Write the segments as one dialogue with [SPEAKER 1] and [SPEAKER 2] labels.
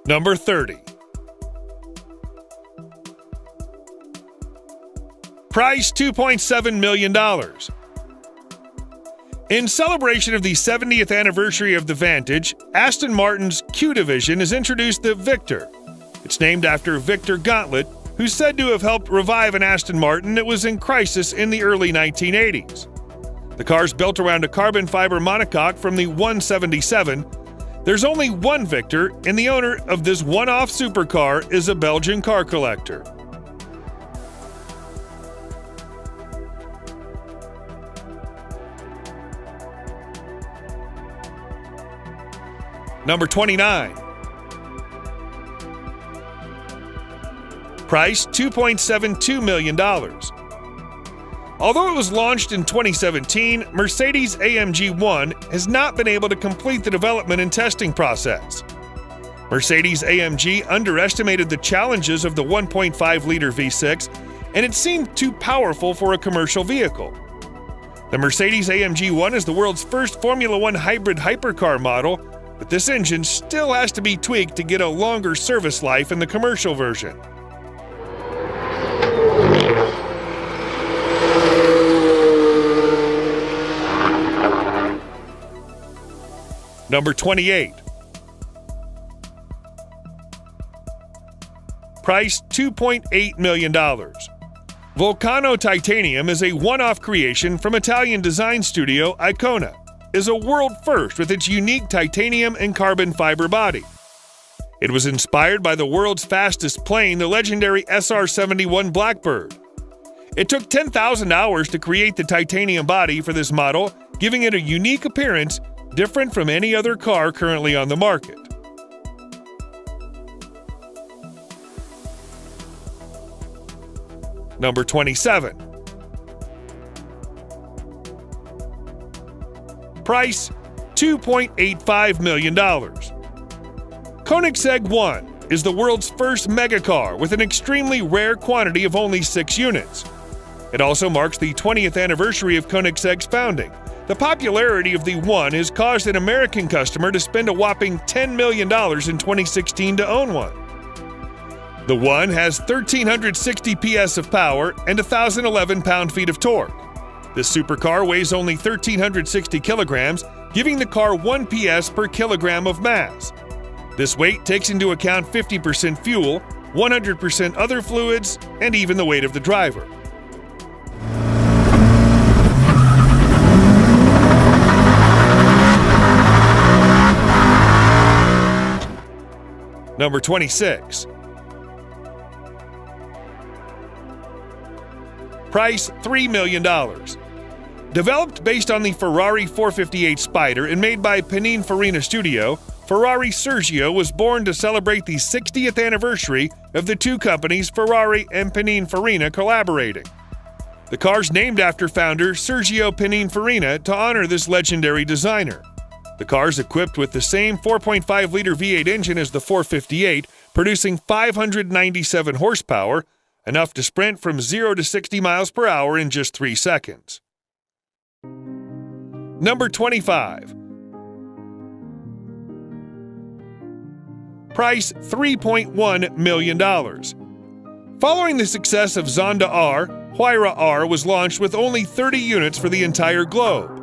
[SPEAKER 1] Number 30. Price $2.7 million. In celebration of the 70th anniversary of the Vantage, Aston Martin's Q division has introduced the Victor. It's named after Victor Gauntlet, who's said to have helped revive an Aston Martin that was in crisis in the early 1980s. The car's built around a carbon fiber monocoque from the 177. There's only one Victor, and the owner of this one-off supercar is a Belgian car collector. Number 29. Price $2.72 million. Although it was launched in 2017, Mercedes-AMG 1 has not been able to complete the development and testing process. Mercedes-AMG underestimated the challenges of the 1.5-liter V6, and it seemed too powerful for a commercial vehicle. The Mercedes-AMG 1 is the world's first Formula One hybrid hypercar model, but this engine still has to be tweaked to get a longer service life in the commercial version. Number 28. Price $2.8 million. Vulcano Titanium is a one-off creation from Italian design studio Icona. Is a world first with its unique titanium and carbon fiber body. It was inspired by the world's fastest plane, the legendary SR-71 Blackbird. It took 10,000 hours to create the titanium body for this model, giving it a unique appearance different from any other car currently on the market. Number 27. Price $2.85 million. Koenigsegg 1 is the world's first megacar with an extremely rare quantity of only 6 units. It also marks the 20th anniversary of Koenigsegg's founding. The popularity of the 1 has caused an American customer to spend a whopping $10 million in 2016 to own one. The 1 has 1,360 PS of power and 1,011 pound-feet of torque. This supercar weighs only 1,360 kilograms, giving the car 1 PS per kilogram of mass. This weight takes into account 50% fuel, 100% other fluids, and even the weight of the driver. Number 26. Price $3 million. Developed based on the Ferrari 458 Spider and made by Pininfarina Studio, Ferrari Sergio was born to celebrate the 60th anniversary of the two companies Ferrari and Pininfarina collaborating. The car's named after founder Sergio Pininfarina to honor this legendary designer. The car's equipped with the same 4.5-liter V8 engine as the 458, producing 597 horsepower, enough to sprint from 0 to 60 miles per hour in just 3 seconds. Number 25. Price $3.1 million. Following the success of Zonda R, Huayra R was launched with only 30 units for the entire globe.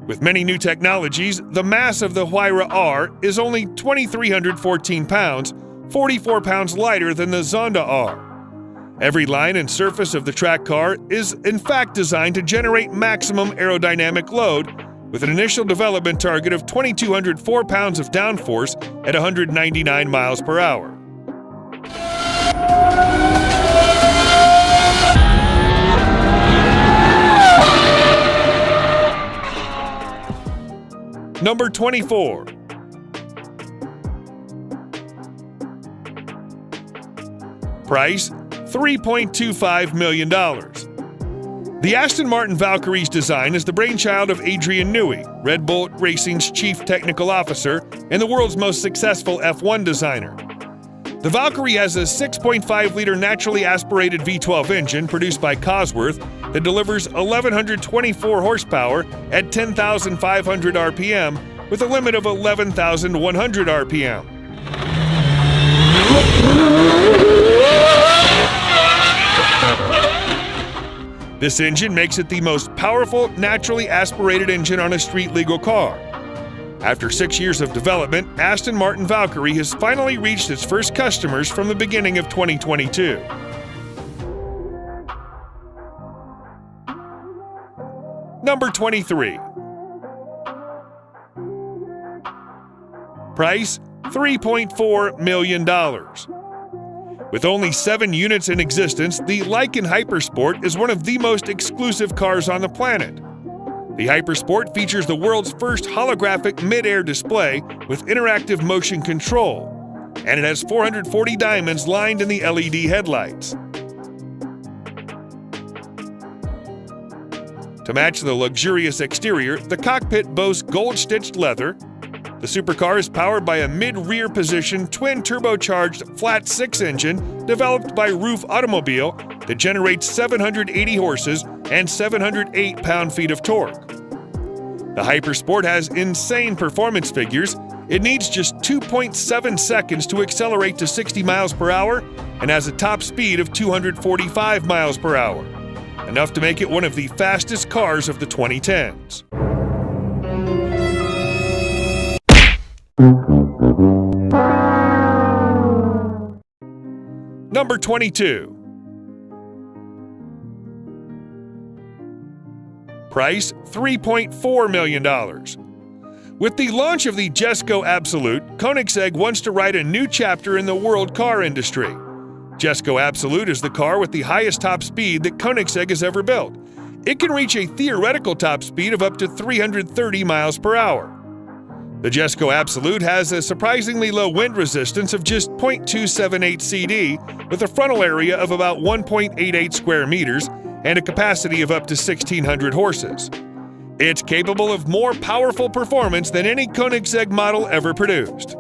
[SPEAKER 1] With many new technologies, the mass of the Huayra R is only 2,314 pounds, 44 pounds lighter than the Zonda R. Every line and surface of the track car is in fact designed to generate maximum aerodynamic load, with an initial development target of 2,204 pounds of downforce at 199 miles per hour. Number 24. Price $3.25 million. The Aston Martin Valkyrie's design is the brainchild of Adrian Newey, Red Bull Racing's chief technical officer and the world's most successful F1 designer. The Valkyrie has a 6.5-liter naturally aspirated V12 engine produced by Cosworth that delivers 1,124 horsepower at 10,500 RPM with a limit of 11,100 RPM. This engine makes it the most powerful, naturally aspirated engine on a street-legal car. After 6 years of development, Aston Martin Valkyrie has finally reached its first customers from the beginning of 2022. Number 23. Price, $3.4 million. With only 7 units in existence, the Lykan Hypersport is one of the most exclusive cars on the planet. The Hypersport features the world's first holographic mid-air display with interactive motion control, and it has 440 diamonds lined in the LED headlights. To match the luxurious exterior, the cockpit boasts gold-stitched leather. The supercar is powered by a mid-rear position twin-turbocharged flat-6 engine developed by Roof Automobile that generates 780 horses and 708 pound-feet of torque. The Hypersport has insane performance figures. It needs just 2.7 seconds to accelerate to 60 miles per hour and has a top speed of 245 miles per hour, enough to make it one of the fastest cars of the 2010s. Number 22. Price, $3.4 million. With the launch of the Jesko Absolute, Koenigsegg wants to write a new chapter in the world car industry. Jesko Absolute is the car with the highest top speed that Koenigsegg has ever built. It can reach a theoretical top speed of up to 330 miles per hour. The Jesko Absolute has a surprisingly low wind resistance of just 0.278 CD, with a frontal area of about 1.88 square meters and a capacity of up to 1,600 horses. It's capable of more powerful performance than any Koenigsegg model ever produced.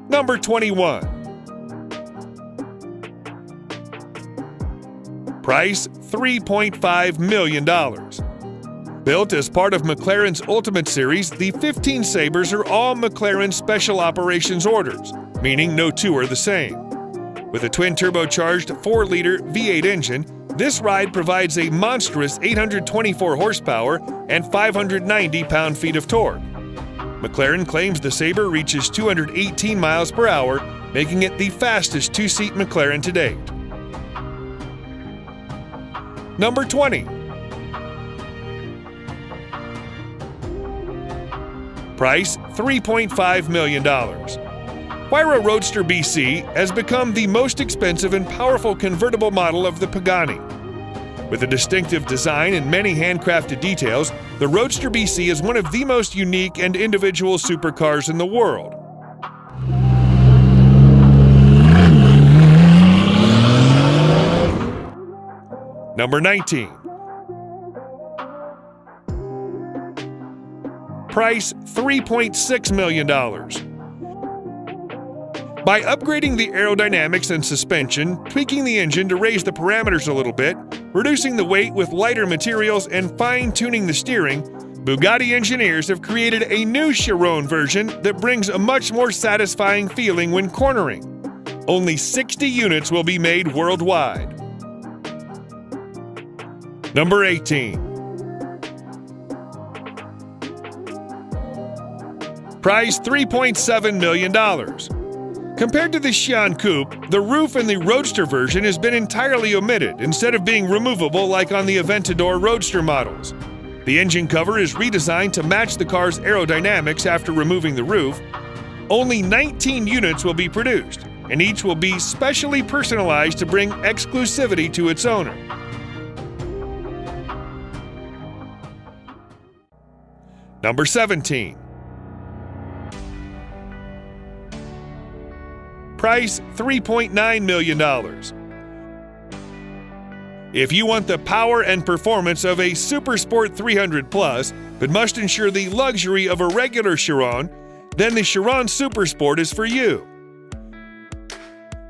[SPEAKER 1] Number 21. Price, $3.5 million. Built as part of McLaren's Ultimate Series, the 15 Sabres are all McLaren Special Operations orders, meaning no two are the same. With a twin-turbocharged 4-liter V8 engine, this ride provides a monstrous 824 horsepower and 590 pound-feet of torque. McLaren claims the Sabre reaches 218 miles per hour, making it the fastest two-seat McLaren to date. Number 20. Price, $3.5 million. Huayra Roadster BC has become the most expensive and powerful convertible model of the Pagani. With a distinctive design and many handcrafted details, the Roadster BC is one of the most unique and individual supercars in the world. Number 19. Price, $3.6 million. By upgrading the aerodynamics and suspension, tweaking the engine to raise the parameters a little bit, reducing the weight with lighter materials, and fine-tuning the steering, Bugatti engineers have created a new Chiron version that brings a much more satisfying feeling when cornering. Only 60 units will be made worldwide. Number 18. Price, $3.7 million. Compared to the Xi'an Coupe, the roof in the Roadster version has been entirely omitted instead of being removable like on the Aventador Roadster models. The engine cover is redesigned to match the car's aerodynamics after removing the roof. Only 19 units will be produced, and each will be specially personalized to bring exclusivity to its owner. Number 17. Price, $3.9 million. If you want the power and performance of a Super Sport 300 Plus, but must ensure the luxury of a regular Chiron, then the Chiron Super Sport is for you.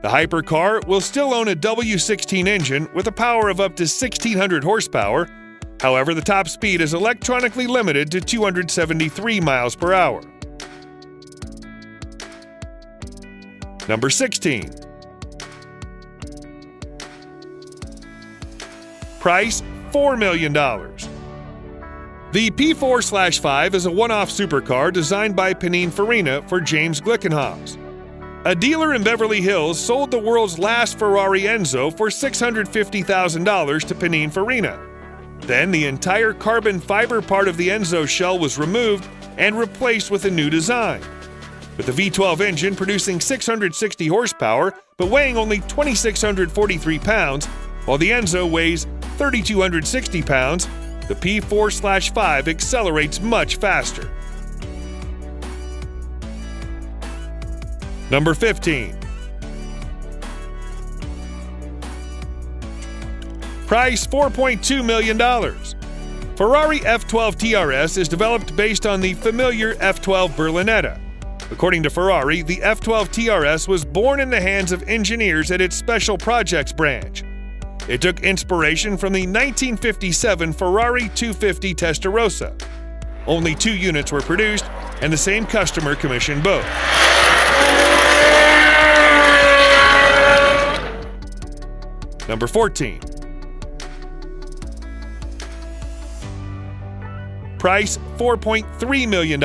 [SPEAKER 1] The hypercar will still own a W16 engine with a power of up to 1,600 horsepower. However, the top speed is electronically limited to 273 miles per hour. Number 16. Price $4 million. The P4/5 is a one-off supercar designed by Pininfarina for James Glickenhaus. A dealer in Beverly Hills sold the world's last Ferrari Enzo for $650,000 to Pininfarina. Then the entire carbon fiber part of the Enzo shell was removed and replaced with a new design. With the V12 engine producing 660 horsepower but weighing only 2,643 pounds, while the Enzo weighs 3,260 pounds, the P4/5 accelerates much faster. Number 15. Price $4.2 million. Ferrari F12 TRS is developed based on the familiar F12 Berlinetta. According to Ferrari, the F12 TRS was born in the hands of engineers at its Special Projects branch. It took inspiration from the 1957 Ferrari 250 Testarossa. Only 2 units were produced, and the same customer commissioned both. Number 14. Price $4.3 million.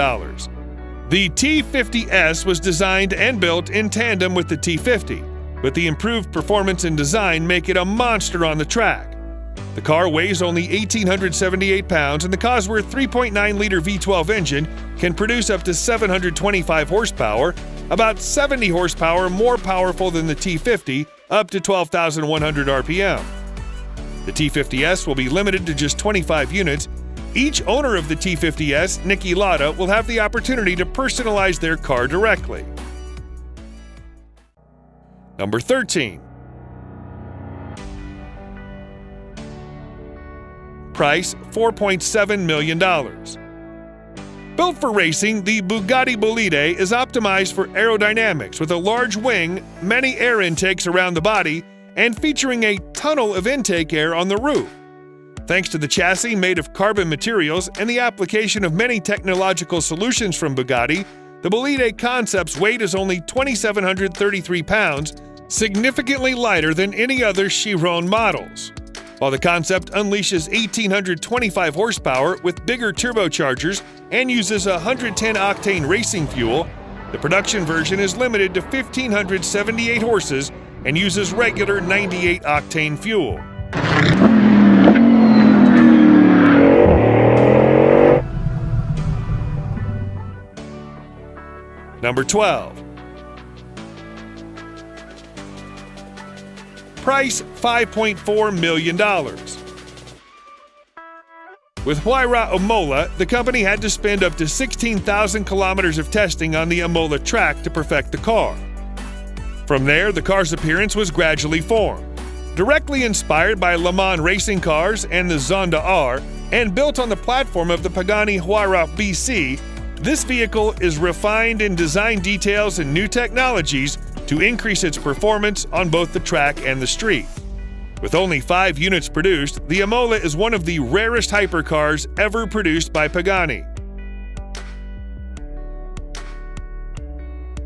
[SPEAKER 1] The T50S was designed and built in tandem with the T50, but the improved performance and design make it a monster on the track. The car weighs only 1,878 pounds, and the Cosworth 3.9-liter V12 engine can produce up to 725 horsepower, about 70 horsepower more powerful than the T50, up to 12,100 RPM. The T50S will be limited to just 25 units. Each owner of the T50S, Niki Lauda, will have the opportunity to personalize their car directly. Number 13. Price $4.7 million. Built for racing, the Bugatti Bolide is optimized for aerodynamics with a large wing, many air intakes around the body, and featuring a tunnel of intake air on the roof. Thanks to the chassis made of carbon materials and the application of many technological solutions from Bugatti, the Bolide concept's weight is only 2,733 pounds, significantly lighter than any other Chiron models. While the concept unleashes 1,825 horsepower with bigger turbochargers and uses 110-octane racing fuel, the production version is limited to 1,578 horses and uses regular 98-octane fuel. Number 12. Price $5.4 million. With Huayra Imola, the company had to spend up to 16,000 kilometers of testing on the Imola track to perfect the car. From there, the car's appearance was gradually formed. Directly inspired by Le Mans racing cars and the Zonda R, and built on the platform of the Pagani Huayra BC, this vehicle is refined in design details and new technologies to increase its performance on both the track and the street. With only 5 units produced, the Imola is one of the rarest hypercars ever produced by Pagani.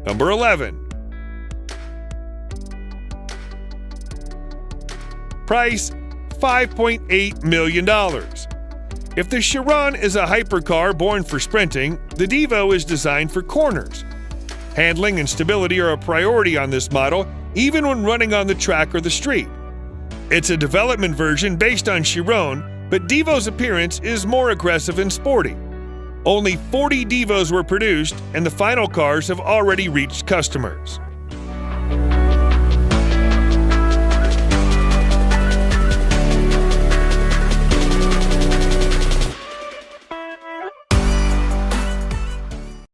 [SPEAKER 1] Number 11. Price $5.8 million. If the Chiron is a hypercar born for sprinting, the Devo is designed for corners. Handling and stability are a priority on this model, even when running on the track or the street. It's a development version based on Chiron, but Devo's appearance is more aggressive and sporty. Only 40 Devos were produced, and the final cars have already reached customers.